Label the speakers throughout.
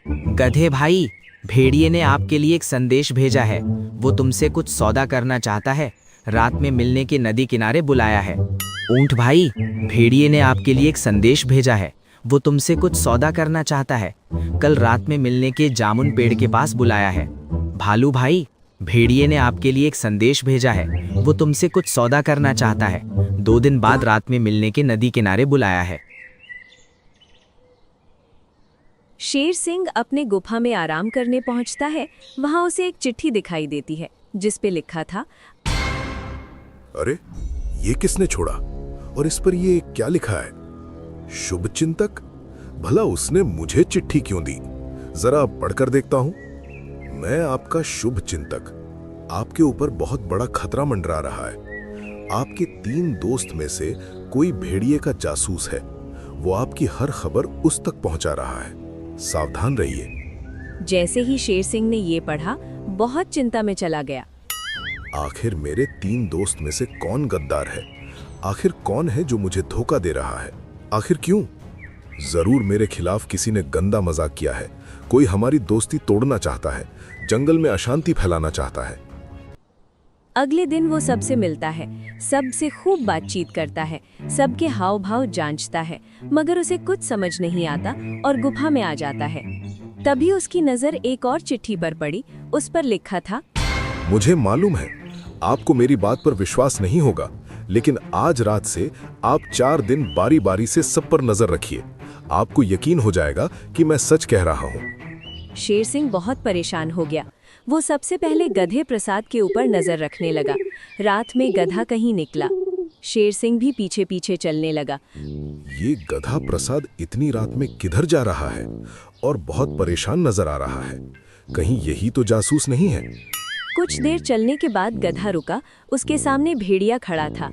Speaker 1: गधे भाई, भेड़िए ने आपके लिए एक संदेश भेजा है। वो तुमसे कुछ सौदा करना चाहता है। रात में मिलने के नदी किनारे बुलाया है। ऊंट भाई, भेड़िए ने आपके लिए एक संदेश भेजा है। वो तुमसे कुछ सौदा करना चाहता है। कल रात में मिलने के जामुन पेड़ के पास बुलाया है। भालू भाई, भेड़िए ने आपके लिए एक संदेश भेजा है। वो तुमसे कुछ सौदा करना चाहता है। 2 दिन बाद रात में मिलने के नदी किनारे बुलाया है।
Speaker 2: शेर सिंह अपने गुफा में आराम करने पहुंचता है। वहां उसे एक चिट्ठी दिखाई देती है जिस पे लिखा था,
Speaker 3: अरे ये किसने छोड़ा और इस पर ये क्या लिखा है? शुभ चिंतक। भला उसने मुझे चिट्ठी क्यों दी? जरा पढ़कर देखता हूं। मैं आपका शुभ चिंतक। आपके ऊपर बहुत बड़ा खतरा मंडरा रहा है। आपके 3 दोस्त में से कोई भेड़िए का जासूस है। वो आपकी हर खबर उस तक पहुंचा रहा है। सावधान रहिए।
Speaker 2: जैसे ही शेर सिंह ने ये पढ़ा, बहुत चिंता में चला गया।
Speaker 3: आखिर मेरे 3 दोस्त में से कौन गद्दार है? आखिर कौन है जो मुझे धोखा दे रहा है? आखिर क्यों? जरूर मेरे खिलाफ किसी ने गंदा मजाक किया है। कोई हमारी दोस्ती तोड़ना चाहता है, जंगल में अशांति फैलाना चाहता है।
Speaker 2: अगले दिन वो सबसे मिलता है, सबसे खूब बातचीत करता है, सबके हाव भाव जांचता है, मगर उसे कुछ समझ नहीं आता और गुफा में आ जाता है। तभी उसकी नजर एक और चिट्ठी पर पड़ी। उस पर लिखा था,
Speaker 3: मुझे मालूम है आपको मेरी बात पर विश्वास नहीं होगा, लेकिन आज रात से आप 4 दिन बारी बारी से सब पर नजर रखिए। आपको यकीन हो जाएगा कि मैं सच कह रहा हूँ।
Speaker 2: शेर सिंह बहुत परेशान हो गया। वो सबसे पहले गधे प्रसाद के ऊपर नजर रखने लगा। रात में गधा कहीं निकला। शेर सिंह भी पीछे पीछे चलने लगा।
Speaker 3: ये गधा प्रसाद इतनी रात में किधर जा रहा है और बहुत परेशान नजर आ रहा है। कहीं यही तो जासूस नहीं है?
Speaker 2: कुछ देर चलने के बाद गधा रुका। उसके सामने भेड़िया खड़ा था।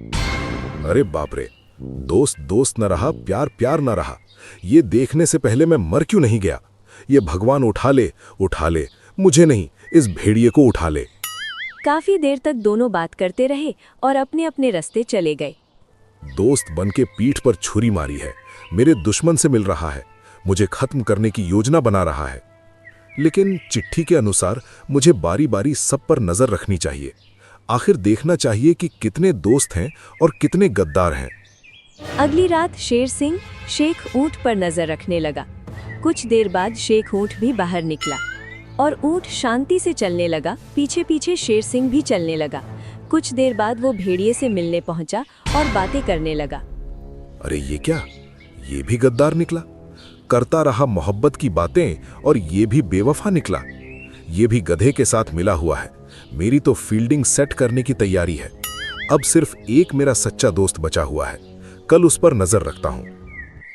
Speaker 3: अरे बाप रे, दोस्त दोस्त न रहा, प्यार प्यार न रहा। ये देखने से पहले मैं मर क्यों नहीं गया? ये भगवान उठा ले, मुझे नहीं, इस भेड़िए को उठा ले।
Speaker 2: काफी देर तक दोनों बात करते रहे और अपने अपने रास्ते चले गए।
Speaker 3: दोस्त बन के पीठ पर छुरी मारी है, मेरे दुश्मन से मिल रहा है, मुझे खत्म करने की योजना बना रहा है। लेकिन चिट्ठी के अनुसार मुझे बारी बारी सब पर नजर रखनी चाहिए। आखिर देखना चाहिए कि कितने दोस्त हैं और कितने गद्दार हैं।
Speaker 2: अगली रात शेर सिंह शेख ऊंट पर नजर रखने लगा। कुछ देर बाद शेख ऊंट भी बाहर निकला और ऊंट शांति से चलने लगा। पीछे पीछे शेर सिंह भी चलने लगा। कुछ देर बाद वो भेड़िए से मिलने पहुंचा और बातें करने लगा।
Speaker 3: अरे ये क्या? ये भी गद्दार निकला। करता रहा मोहब्बत की बातें और ये भी बेवफा निकला। ये भी गधे के साथ मिला हुआ है। मेरी तो फील्डिंग सेट करने की तैयारी है। अब सिर्फ एक मेरा सच्चा दोस्त बचा हुआ है। कल उस पर नजर रखता हूँ।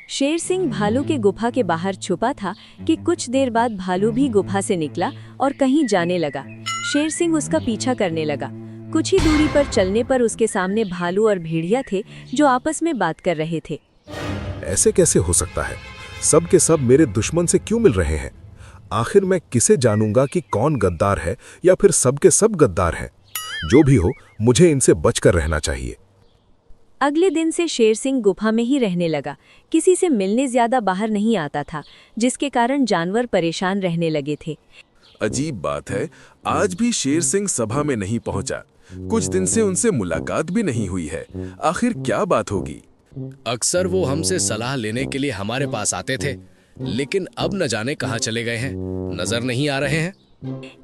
Speaker 2: शेर सिंह भालू के गुफा के बाहर छुपा था कि कुछ देर बाद भालू भी गुफा से निकला और कहीं जाने लगा। शेर सिंह उसका पीछा करने लगा। कुछ ही दूरी पर चलने पर उसके सामने भालू और भेड़िया थे जो आपस में बात कर रहे थे।
Speaker 3: ऐसे कैसे हो सकता है? सब के सब मेरे दुश्मन से क्यों मिल रहे हैं? आखिर मैं किसे जानूंगा कि कौन गद्दार है या फिर सब के सब गद्दार हैं? जो भी हो, मुझे इनसे बचकर रहना चाहिए।
Speaker 2: अगले दिन से शेर सिंह गुफा में ही रहने लगा। किसी से मिलने ज्यादा बाहर नहीं आता था, जिसके कारण जानवर परेशान रहने लगे थे।
Speaker 4: अजीब बात है, आज भी शेर सिंह सभा में नहीं पहुंचा। कुछ दिन से उनसे मुलाकात भी नहीं हुई है। आखिर क्या बात होगी?
Speaker 5: अक्सर वो हमसे सलाह लेने के लिए हमारे पास आते थे, लेकिन अब न जाने कहाँ चले गए हैं, नजर नहीं आ रहे हैं।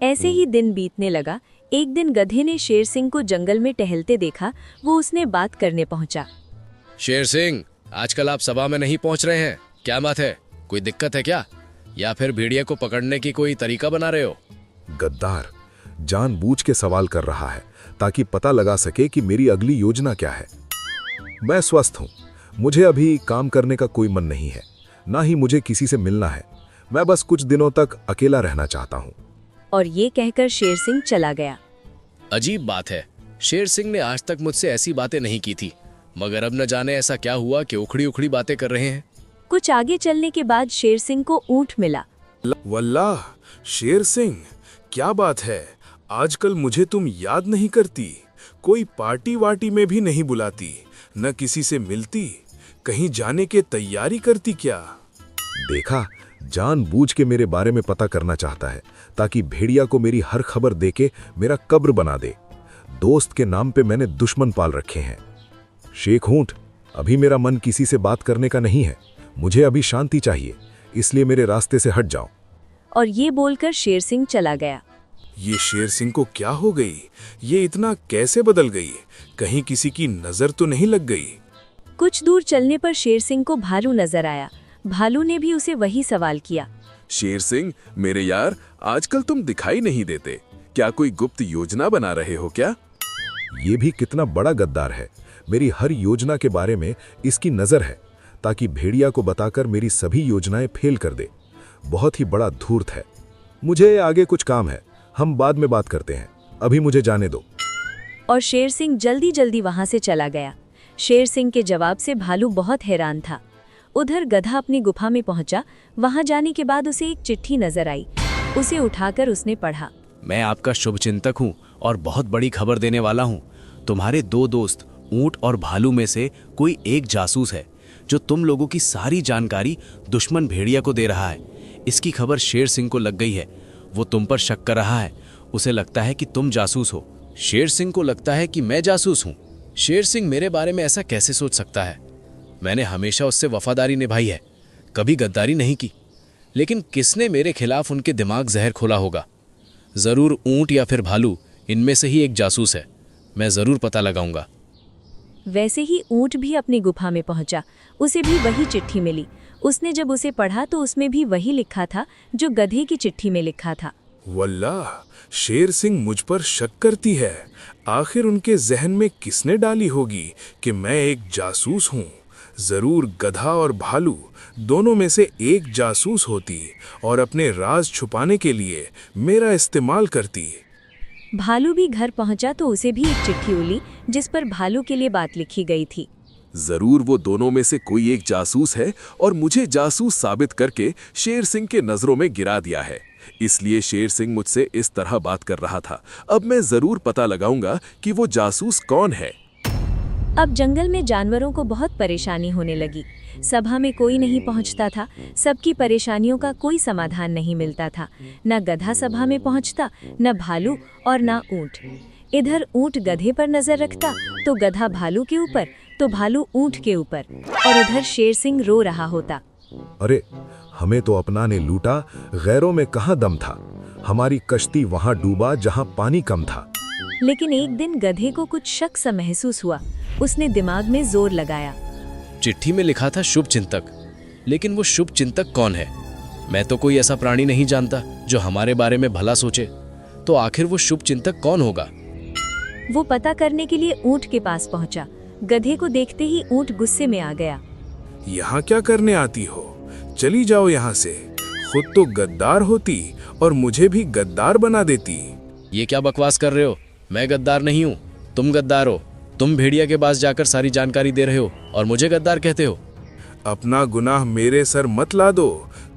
Speaker 2: ऐसे ही दिन बीतने लगा। एक दिन गधे ने शेर सिंह को जंगल में टहलते देखा। वो उसने बात करने पहुंचा।
Speaker 5: शेर सिंह, आजकल आप सभा में नहीं पहुंच रहे हैं, क्या बात है? कोई दिक्कत है क्या? या फिर भेड़िया को पकड़ने की कोई तरीका बना रहे हो?
Speaker 3: गद्दार जानबूझ के सवाल कर रहा है ताकि पता लगा सके कि मेरी अगली योजना क्या है। मैं स्वस्थ हूं। मुझे अभी काम करने का कोई मन नहीं है, ना ही मुझे किसी से मिलना है। मैं बस कुछ दिनों तक अकेला रहना चाहता हूं।
Speaker 2: और ये कहकर शेर सिंह चला गया।
Speaker 5: अजीब बात है, शेर सिंह ने आज तक मुझसे ऐसी बातें नहीं की थी, मगर अब न जाने ऐसा क्या हुआ कि उखड़ी उखड़ी बातें कर रहे हैं।
Speaker 2: कुछ आगे चलने के बाद शेर सिंह को ऊंट मिला।
Speaker 4: वल्लाह, शेर सिंह, क्या बात है? आजकल मुझे तुम याद नहीं करती, कोई पार्टी वार्टी में भी नहीं बुलाती, न किसी से मिलती, कहीं जाने की तैयारी करती क्या?
Speaker 3: देखा, जानबूझ के मेरे बारे में पता करना चाहता है ताकि भेड़िया को मेरी हर खबर देके मेरा कब्र बना दे। दोस्त के नाम पे मैंने दुश्मन पाल रखे हैं। शेख ऊंट, अभी मेरा मन किसी से बात करने का नहीं है। मुझे अभी शांति चाहिए, इसलिए मेरे रास्ते से हट जाओ।
Speaker 2: और ये बोलकर शेर सिंह चला गया।
Speaker 4: ये शेर सिंह को क्या हो गई? ये इतना कैसे बदल गई? कहीं किसी की नजर तो नहीं लग गई?
Speaker 2: कुछ दूर चलने पर शेर सिंह को भालू नजर आया। भालू ने भी उसे वही सवाल किया।
Speaker 6: शेर सिंह, मेरे यार, आजकल तुम दिखाई नहीं देते। क्या कोई गुप्त योजना बना रहे हो क्या?
Speaker 3: ये भी कितना बड़ा गद्दार है। मेरी हर योजना के बारे में इसकी नजर है ताकि भेड़िया को बताकर मेरी सभी योजनाएं फेल कर दे। बहुत ही बड़ा धूर्त है। मुझे आगे कुछ काम है, हम बाद में बात करते हैं, अभी मुझे जाने दो।
Speaker 2: और शेर सिंह जल्दी जल्दी वहां से चला गया। शेर सिंह के जवाब से भालू बहुत हैरान था। उधर गधा अपनी गुफा में पहुंचा। वहां जाने के बाद उसे एक चिट्ठी नजर आई। उसे उठाकर उसने पढ़ा।
Speaker 5: मैं आपका शुभचिंतक हूँ और बहुत बड़ी खबर देने वाला हूँ। तुम्हारे दो दोस्त ऊंट और भालू में से कोई एक जासूस है जो तुम लोगों की सारी जानकारी दुश्मन भेड़िया को दे रहा है। इसकी खबर शेर सिंह को लग गई है। वो तुम पर शक कर रहा है। उसे लगता है कि तुम जासूस हो। शेर सिंह को लगता है कि मैं जासूस हूँ। शेर सिंह मेरे बारे में ऐसा कैसे सोच सकता है? मैंने हमेशा उससे वफादारी निभाई है, कभी गद्दारी नहीं की। लेकिन किसने मेरे खिलाफ उनके दिमाग जहर खोला होगा? जरूर ऊंट या फिर भालू, इनमें से ही एक जासूस है। मैं जरूर पता लगाऊंगा।
Speaker 2: वैसे ही ऊंट भी अपनी गुफा में पहुंचा। उसे भी वही चिट्ठी मिली। उसने जब उसे पढ़ा तो उसमें भी वही लिखा था जो गधे की चिट्ठी में लिखा था।
Speaker 4: वल्लाह, शेर सिंह मुझ पर शक करती है। आखिर उनके जहन में किसने डाली होगी कि मैं एक जासूस हूँ? जरूर गधा और भालू दोनों में से एक जासूस होती और अपने राज छुपाने के लिए मेरा इस्तेमाल करती।
Speaker 2: भालू भी घर पहुंचा तो उसे भी एक चिट्ठी मिली जिस पर भालू के लिए बात लिखी गई थी।
Speaker 6: जरूर वो दोनों में से कोई एक जासूस है और मुझे जासूस साबित करके शेर सिंह के नजरों में गिरा दिया है। इसलिए शेर सिंह मुझसे इस तरह बात कर रहा था। अब मैं जरूर पता लगाऊंगा कि वो जासूस कौन है।
Speaker 2: अब जंगल में जानवरों को बहुत परेशानी होने लगी। सभा में कोई नहीं पहुंचता था। सबकी परेशानियों का कोई समाधान नहीं मिलता था। न गधा सभा में पहुंचता, न भालू और न ऊंट। इधर ऊंट गधे पर नजर रखता तो गधा भालू के ऊपर, तो भालू ऊंट के ऊपर, और उधर शेर सिंह रो रहा होता।
Speaker 3: अरे, हमें तो अपना ने लूटा, गैरों में कहाँ दम था। हमारी कश्ती वहां डूबा जहां पानी कम था।
Speaker 2: लेकिन एक दिन गधे को कुछ शक सा महसूस हुआ। उसने दिमाग में जोर लगाया।
Speaker 5: चिट्ठी में लिखा था शुभ चिंतक, लेकिन वो शुभ चिंतक कौन है? मैं तो कोई ऐसा प्राणी नहीं जानता जो हमारे बारे में भला सोचे। तो आखिर वो शुभ चिंतक कौन होगा?
Speaker 2: वो पता करने के लिए ऊंट के पास पहुंचा। गधे को देखते ही ऊंट गुस्से में आ गया।
Speaker 4: यहाँ क्या करने आती हो? चली जाओ यहाँ से। खुद तो गद्दार होती और मुझे भी गद्दार बना देती।
Speaker 5: ये क्या बकवास कर रहे हो? मैं गद्दार नहीं हूँ, तुम गद्दार हो। तुम भेड़िया के पास जाकर सारी जानकारी दे रहे हो और मुझे गद्दार कहते हो।
Speaker 4: अपना गुनाह मेरे सर मत ला दो।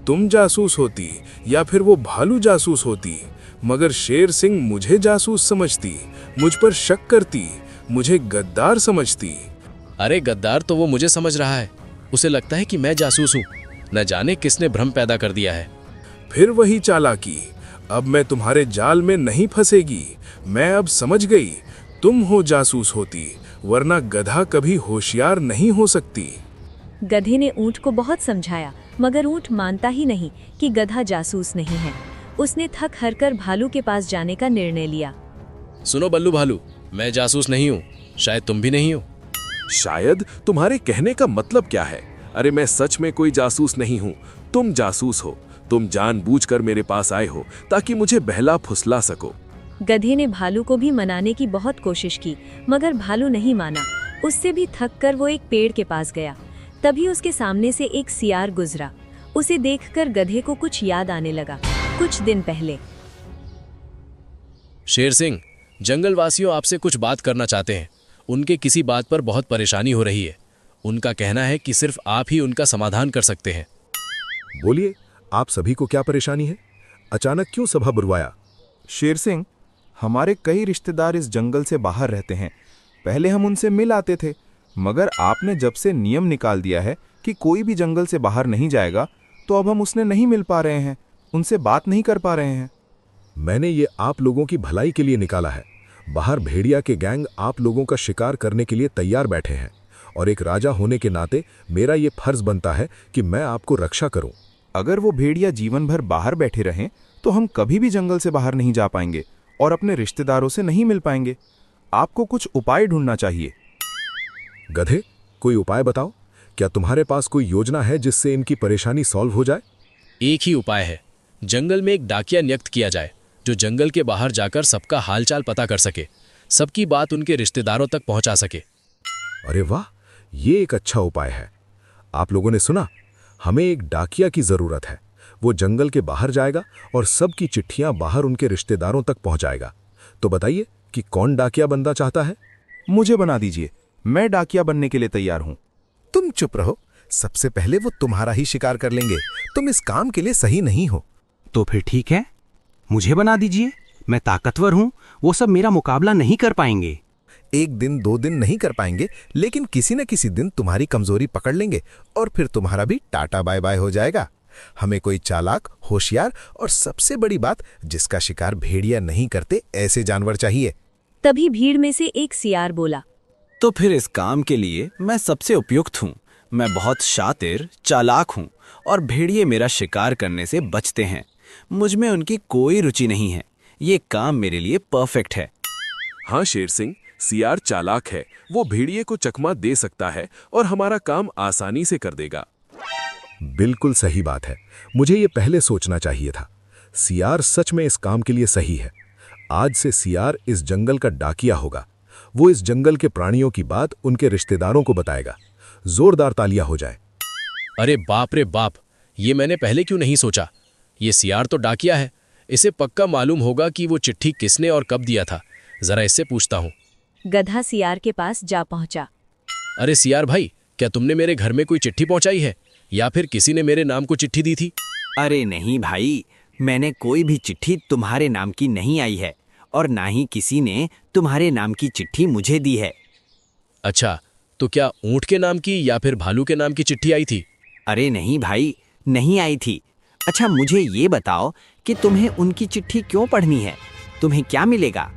Speaker 4: तुम जासूस होती या फिर वो भालू जासूस होती, मगर शेर सिंह मुझे जासूस समझती, मुझ पर शक करती, मुझे गद्दार समझती।
Speaker 5: अरे गद्दार तो वो मुझे समझ रहा है। उसे लगता है कि मैं जासूस हूँ। न जाने किसने भ्रम पैदा कर दिया है।
Speaker 4: फिर वही चालाकी। अब मैं तुम्हारे जाल में नहीं फंसेगी। मैं अब समझ गई, तुम हो जासूस होती, वरना गधा कभी होशियार नहीं हो सकती।
Speaker 2: गधे ने ऊंट को बहुत समझाया, मगर ऊंट मानता ही नहीं कि गधा जासूस नहीं है। उसने थक हार कर भालू के पास जाने का निर्णय लिया।
Speaker 5: सुनो बल्लू भालू, मैं जासूस नहीं हूँ, शायद तुम भी नहीं हो।
Speaker 6: शायद तुम्हारे कहने का मतलब क्या है? अरे मैं सच में कोई जासूस नहीं हूँ। तुम जासूस हो। तुम जानबूझकर मेरे पास आए हो ताकि मुझे बहला फुसला सको।
Speaker 2: गधे ने भालू को भी मनाने की बहुत कोशिश की, मगर भालू नहीं माना। उससे भी थक कर वो एक पेड़ के पास गया। तभी उसके सामने से एक सियार गुजरा। उसे देखकर गधे को कुछ याद आने लगा। कुछ दिन पहले।
Speaker 5: शेर सिंह, जंगलवासियों आपसे कुछ बात करना चाहते हैं। उनके किसी बात पर बहुत परेशानी हो रही है। उनका कहना है कि सिर्फ आप ही उनका समाधान कर सकते हैं।
Speaker 3: बोलिए, आप सभी को क्या परेशानी है? अचानक क्यों सभा बुलवाया?
Speaker 7: शेर सिंह, हमारे कई रिश्तेदार इस जंगल से बाहर रहते हैं। पहले हम उनसे मिल आते थे, मगर आपने जब से नियम निकाल दिया है कि कोई भी जंगल से बाहर नहीं जाएगा, तो अब हम उसने नहीं मिल पा रहे हैं, उनसे बात नहीं कर पा रहे हैं।
Speaker 3: मैंने ये आप लोगों की भलाई के लिए निकाला है। बाहर भेड़िया के गैंग आप लोगों का शिकार करने के लिए तैयार बैठे हैं और एक राजा होने के नाते मेरा ये फर्ज बनता है कि मैं आपको रक्षा करूं।
Speaker 7: अगर वो भेड़िया जीवन भर बाहर बैठे रहें तो हम कभी भी जंगल से बाहर नहीं जा पाएंगे और अपने रिश्तेदारों से नहीं मिल पाएंगे। आपको कुछ उपाय ढूंढना चाहिए।
Speaker 3: गधे, कोई उपाय बताओ। क्या तुम्हारे पास कोई योजना है जिससे इनकी परेशानी सॉल्व हो जाए?
Speaker 5: एक ही उपाय है, जंगल में एक डाकिया नियुक्त किया जाए जो जंगल के बाहर जाकर सबका हालचाल पता कर सके, सबकी बात उनके रिश्तेदारों तक पहुंचा सके।
Speaker 3: अरे वाह, ये एक अच्छा उपाय है। आप लोगों ने सुना, हमें एक डाकिया की जरूरत है। वो जंगल के बाहर जाएगा और सबकी चिट्ठियां बाहर उनके रिश्तेदारों तक पहुंचाएगा। तो बताइए कि कौन डाकिया बनना चाहता है?
Speaker 7: मुझे बना दीजिए, मैं डाकिया बनने के लिए तैयार हूं।
Speaker 3: तुम चुप रहो, सबसे पहले वो तुम्हारा ही शिकार कर लेंगे। तुम इस काम के लिए सही नहीं हो।
Speaker 8: तो फिर ठीक है, मुझे बना दीजिए। मैं ताकतवर हूं, वो सब मेरा मुकाबला नहीं कर पाएंगे।
Speaker 3: एक दिन 2 दिन नहीं कर पाएंगे, लेकिन किसी न किसी दिन तुम्हारी कमजोरी पकड़ लेंगे और फिर तुम्हारा भी टाटा बाय बाय हो जाएगा। हमें कोई चालाक, होशियार और सबसे बड़ी बात, जिसका शिकार भेड़िया नहीं करते ऐसे जानवर चाहिए।
Speaker 2: तभी भीड़ में से एक सियार बोला,
Speaker 9: तो फिर इस काम के लिए मैं सबसे उपयुक्त हूँ। मैं बहुत शातिर, चालाक हूँ और भेड़िए मेरा शिकार करने से बचते हैं। मुझ में उनकी कोई रुचि नहीं है। ये काम मेरे लिए परफेक्ट है।
Speaker 6: हाँ शेर सिंह, सियार चालाक है, वो भेड़िए को चकमा दे सकता है और हमारा काम आसानी से कर देगा।
Speaker 3: बिल्कुल सही बात है, मुझे ये पहले सोचना चाहिए था। सियार सच में इस काम के लिए सही है। आज से सियार इस जंगल का डाकिया होगा। वो इस जंगल के प्राणियों की बात उनके रिश्तेदारों को बताएगा। जोरदार तालियां हो जाए।
Speaker 5: अरे बाप रे बाप, ये मैंने पहले क्यों नहीं सोचा। ये सियार तो डाकिया है, इसे पक्का मालूम होगा कि वो चिट्ठी किसने और कब दिया था। जरा इससे पूछता हूँ।
Speaker 2: गधा सियार के पास जा पहुंचा।
Speaker 5: अरे सियार भाई, क्या तुमने मेरे घर में कोई चिट्ठी पहुंचाई है या फिर किसी ने मेरे नाम को चिट्ठी दी थी?
Speaker 9: अरे नहीं भाई, मैंने कोई भी चिट्ठी तुम्हारे नाम की नहीं आई है और ना ही किसी ने तुम्हारे नाम की चिट्ठी मुझे दी है।
Speaker 5: अच्छा, तो क्या ऊंट के नाम की या फिर भालू के नाम की चिट्ठी आई थी?
Speaker 9: अरे नहीं भाई, नहीं आई थी। अच्छा मुझे ये बताओ कि तुम्हें उनकी चिट्ठी क्यों पढ़नी है? तुम्हें क्या मिलेगा?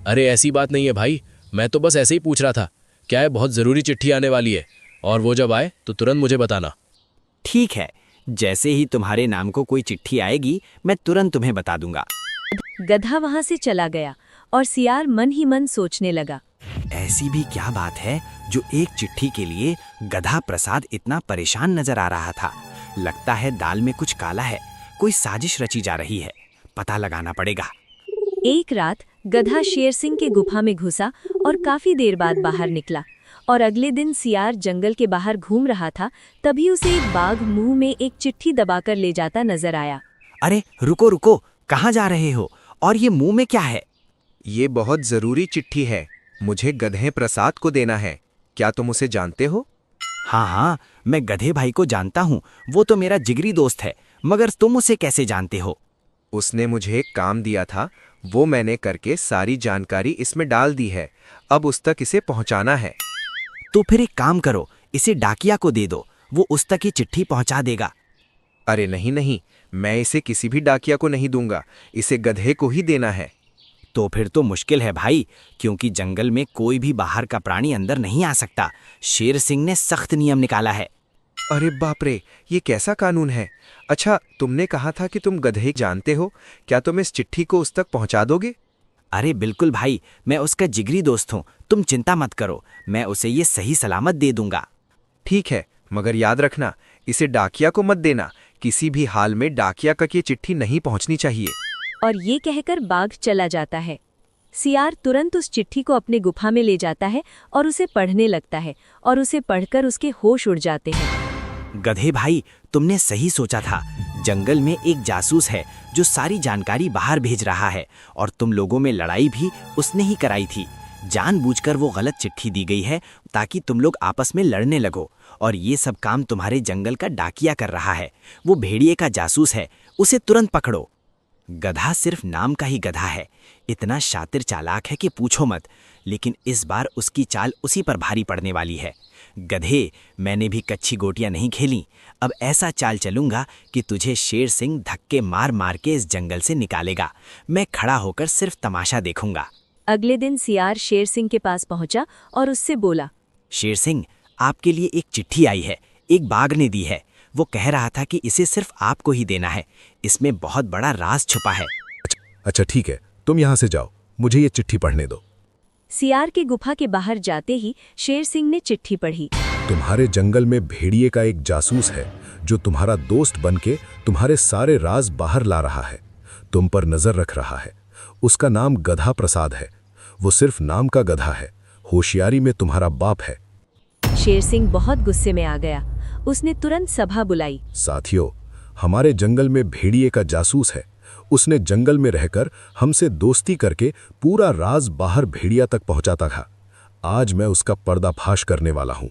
Speaker 5: अरे ऐसी बात नहीं है भाई, मैं तो बस ऐसे ही पूछ रहा था। क्या है, बहुत जरूरी चिट्ठी आने वाली है और वो जब आए तो तुरंत मुझे बताना।
Speaker 9: ठीक है, जैसे ही तुम्हारे नाम को कोई चिट्ठी आएगी मैं तुरंत तुम्हें बता दूंगा।
Speaker 2: गधा वहां से चला गया और सियार मन ही मन सोचने लगा,
Speaker 9: ऐसी भी क्या बात है जो एक चिट्ठी के लिए गधा प्रसाद इतना परेशान नजर आ रहा था। लगता है दाल में कुछ काला है, कोई साजिश रची जा रही है। पता लगाना पड़ेगा।
Speaker 2: एक रात गधा शेर सिंह के गुफा में घुसा और काफी देर बाद बाहर निकला। और अगले दिन सियार जंगल के बाहर घूम रहा था, तभी उसे एक बाघ मुंह में एक चिट्ठी दबाकर ले जाता नजर आया।
Speaker 9: अरे रुको रुको, कहाँ जा रहे हो और ये मुंह में क्या है?
Speaker 7: ये बहुत जरूरी चिट्ठी है, मुझे गधे प्रसाद को देना है। क्या तुम उसे जानते हो?
Speaker 9: हाँ हाँ, मैं गधे भाई को जानता हूँ, वो तो मेरा जिगरी दोस्त है। मगर तुम उसे कैसे जानते हो?
Speaker 7: उसने मुझे एक काम दिया था, वो मैंने करके सारी जानकारी इसमें डाल दी है। अब उस तक इसे पहुंचाना है।
Speaker 9: तो फिर एक काम करो, इसे डाकिया को दे दो, वो उस तक ही चिट्ठी पहुंचा देगा।
Speaker 7: अरे नहीं नहीं, मैं इसे किसी भी डाकिया को नहीं दूंगा, इसे गधे को ही देना है।
Speaker 9: तो फिर तो मुश्किल है भाई, क्योंकि जंगल में कोई भी बाहर का प्राणी अंदर नहीं आ सकता। शेर सिंह ने सख्त नियम निकाला है।
Speaker 7: अरे बाप रे, ये कैसा कानून है? अच्छा, तुमने कहा था कि तुम गधे जानते हो, क्या तुम इस चिट्ठी को उस तक पहुंचा दोगे?
Speaker 9: अरे बिल्कुल भाई, मैं उसका जिगरी दोस्त हूँ, तुम चिंता मत करो, मैं उसे ये सही सलामत दे दूंगा।
Speaker 7: ठीक है, मगर याद रखना, इसे डाकिया को मत देना। किसी भी हाल में डाकिया तक ये चिट्ठी नहीं पहुंचनी चाहिए।
Speaker 2: और ये कहकर बाघ चला जाता है। सियार तुरंत उस चिट्ठी को अपने गुफा में ले जाता है और उसे पढ़ने लगता है और उसे पढ़कर उसके होश उड़ जाते हैं।
Speaker 9: गधे भाई, तुमने सही सोचा था। जंगल में एक जासूस है जो सारी जानकारी बाहर भेज रहा है और तुम लोगों में लड़ाई भी उसने ही कराई थी। जानबूझकर वो गलत चिट्ठी दी गई है ताकि तुम लोग आपस में लड़ने लगो, और ये सब काम तुम्हारे जंगल का डाकिया कर रहा है। वो भेड़िए का जासूस है, उसे तुरंत पकड़ो। गधा सिर्फ नाम का ही गधा है, इतना शातिर चालाक है कि पूछो मत। लेकिन इस बार उसकी चाल उसी पर भारी पड़ने वाली है। गधे, मैंने भी कच्ची गोटियां नहीं खेली। अब ऐसा चाल चलूंगा कि तुझे शेर सिंह धक्के मार मार के इस जंगल से निकालेगा। मैं खड़ा होकर सिर्फ तमाशा देखूंगा।
Speaker 2: अगले दिन सियार शेर सिंह के पास पहुंचा और उससे बोला,
Speaker 9: शेर सिंह, आपके लिए एक चिट्ठी आई है, एक बाघ ने दी है। वो कह रहा था कि इसे सिर्फ आपको ही देना है। इसमें बहुत बड़ा राज छुपा है।
Speaker 3: अच्छा ठीक है, तुम यहाँ से जाओ, मुझे ये चिट्ठी पढ़ने दो।
Speaker 2: सियार के गुफा के बाहर जाते ही शेर सिंह ने चिट्ठी पढ़ी।
Speaker 3: तुम्हारे जंगल में भेड़िए का एक जासूस है जो तुम्हारा दोस्त बनके तुम्हारे सारे राज बाहर ला रहा है, तुम पर नजर रख रहा है। उसका नाम गधा प्रसाद है। वो सिर्फ नाम का गधा है, होशियारी में तुम्हारा बाप है।
Speaker 2: शेर सिंह बहुत गुस्से में आ गया। उसने तुरंत सभा बुलाई।
Speaker 3: साथियों, हमारे जंगल में भेड़िए का जासूस है। उसने जंगल में रहकर हमसे दोस्ती करके पूरा राज बाहर भेड़िया तक पहुंचाता था। आज मैं उसका पर्दाफाश करने वाला हूं।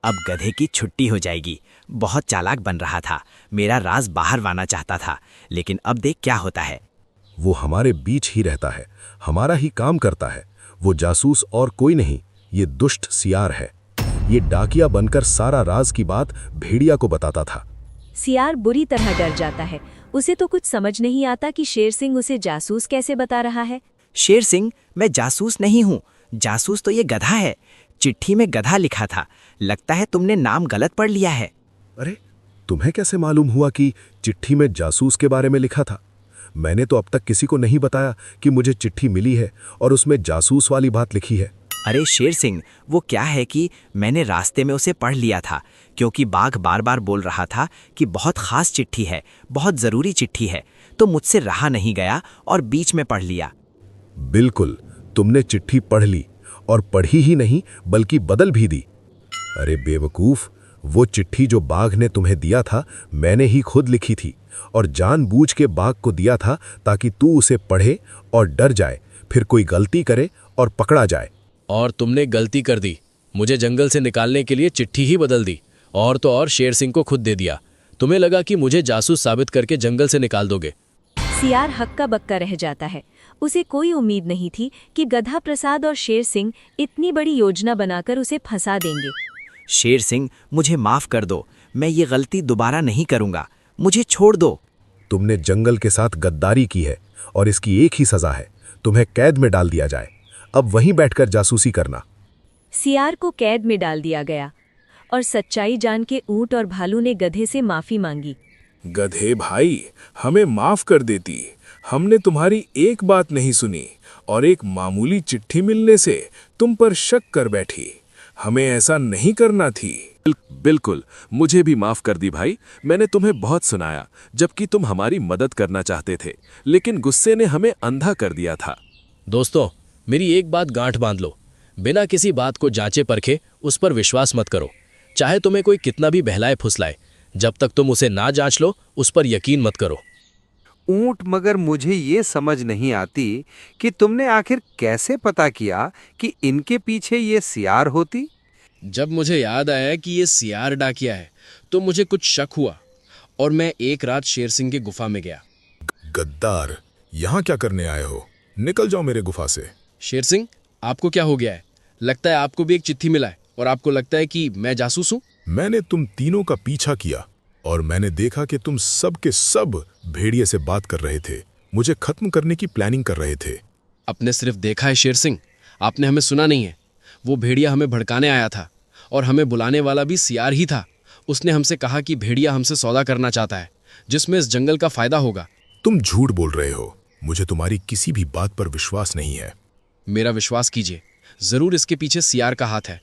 Speaker 9: अब गधे की छुट्टी हो जाएगी। बहुत चालाक बन रहा था, मेरा राज बाहर लाना चाहता था, लेकिन अब देख क्या होता है।
Speaker 3: वो हमारे बीच ही रहता है, हमारा ही काम करता है। वो जासूस और कोई नहीं, ये दुष्ट सियार है। ये डाकिया बनकर सारा राज की बात भेड़िया को बताता था।
Speaker 2: सियार बुरी तरह डर जाता है। उसे तो कुछ समझ नहीं आता कि शेर सिंह उसे जासूस कैसे बता रहा है।
Speaker 9: शेर सिंह, मैं जासूस नहीं हूँ। जासूस तो ये गधा है। चिट्ठी में गधा लिखा था। लगता है तुमने नाम गलत पढ़ लिया है।
Speaker 3: अरे, तुम्हें कैसे मालूम हुआ कि चिट्ठी में जासूस के बारे में लिखा था? मैंने तो अब तक किसी को नहीं बताया कि मुझे चिट्ठी मिली है और उसमें जासूस वाली बात लिखी है।
Speaker 9: अरे शेर सिंह, वो क्या है कि मैंने रास्ते में उसे पढ़ लिया था, क्योंकि बाघ बार बार बोल रहा था कि बहुत खास चिट्ठी है, बहुत ज़रूरी चिट्ठी है, तो मुझसे रहा नहीं गया और बीच में पढ़ लिया।
Speaker 3: बिल्कुल, तुमने चिट्ठी पढ़ ली, और पढ़ी ही नहीं बल्कि बदल भी दी। अरे बेवकूफ, वो चिट्ठी जो बाघ ने तुम्हें दिया था मैंने ही खुद लिखी थी, और जानबूझ के बाघ को दिया था ताकि तू उसे पढ़े और डर जाए, फिर कोई गलती करे और पकड़ा जाए।
Speaker 5: और तुमने गलती कर दी, मुझे जंगल से निकालने के लिए चिट्ठी ही बदल दी, और तो और शेर सिंह को खुद दे दिया। तुम्हें लगा कि मुझे जासूस साबित करके जंगल से निकाल दोगे।
Speaker 2: सियार हक्का बक्का रह जाता है। उसे कोई उम्मीद नहीं थी कि गधा प्रसाद और शेर सिंह इतनी बड़ी योजना बनाकर उसे फंसा देंगे।
Speaker 9: शेर सिंह, मुझे माफ कर दो, मैं ये गलती दोबारा नहीं करूंगा, मुझे छोड़ दो।
Speaker 3: तुमने जंगल के साथ गद्दारी की है और इसकी एक ही सजा है, तुम्हें कैद में डाल दिया जाए। अब वहीं बैठकर जासूसी करना।
Speaker 2: सियार को कैद में डाल दिया गया और सच्चाई जान के ऊंट और भालू ने गधे से माफी मांगी।
Speaker 4: गधे भाई, हमें माफ कर देती। हमने तुम्हारी एक बात नहीं सुनी और एक मामूली चिट्ठी मिलने से तुम पर शक कर बैठी। हमें ऐसा नहीं करना थी।
Speaker 6: बिल्कुल, मुझे भी माफ कर दी भाई। मैंने तुम्हें बहुत सुनाया, जबकि तुम हमारी मदद करना चाहते थे, लेकिन गुस्से ने हमें अंधा कर दिया था।
Speaker 5: दोस्तों, मेरी एक बात गांठ बांध लो, बिना किसी बात को जांचे परखे उस पर विश्वास मत करो। चाहे तुम्हें कोई कितना भी बहलाए फुसलाए, जब तक तुम उसे ना जांच लो उस पर यकीन मत करो।
Speaker 10: ऊंट, मगर मुझे ये समझ नहीं आती कि तुमने आखिर कैसे पता किया कि इनके पीछे ये सियार होती।
Speaker 5: जब मुझे याद आया कि ये सियार डाकिया है तो मुझे कुछ शक हुआ और मैं एक रात शेर सिंह की गुफा में गया।
Speaker 3: गद्दार, यहाँ क्या करने आए हो? निकल जाओ मेरे गुफा से।
Speaker 5: शेर सिंह, आपको क्या हो गया है? लगता है आपको भी एक चिट्ठी मिला है और आपको लगता है कि मैं जासूस हूँ।
Speaker 3: मैंने तुम तीनों का पीछा किया और मैंने देखा कि तुम सब के सब भेड़िए से बात कर रहे थे, मुझे खत्म करने की प्लानिंग कर रहे थे।
Speaker 5: आपने सिर्फ देखा है शेर सिंह, आपने हमें सुना नहीं है। वो भेड़िया हमें भड़काने आया था और हमें बुलाने वाला भी सियार ही था। उसने हमसे कहा कि भेड़िया हमसे सौदा करना चाहता है जिसमें इस जंगल का फायदा होगा।
Speaker 3: तुम झूठ बोल रहे हो, मुझे तुम्हारी किसी भी बात पर विश्वास नहीं है।
Speaker 5: मेरा विश्वास कीजिए, जरूर इसके पीछे सियार का हाथ है।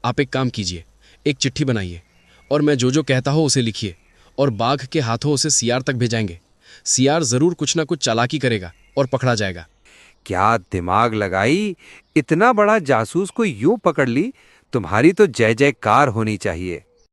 Speaker 5: आप एक काम कीजिए, एक चिट्ठी बनाइए और मैं जो जो कहता हो उसे लिखिए और बाघ के हाथों उसे सियार तक भेजाएंगे। सियार जरूर कुछ ना कुछ चालाकी करेगा और पकड़ा जाएगा।
Speaker 10: क्या दिमाग लगाई, इतना बड़ा जासूस को यूं पकड़ ली। तुम्हारी तो जय जयकार होनी चाहिए।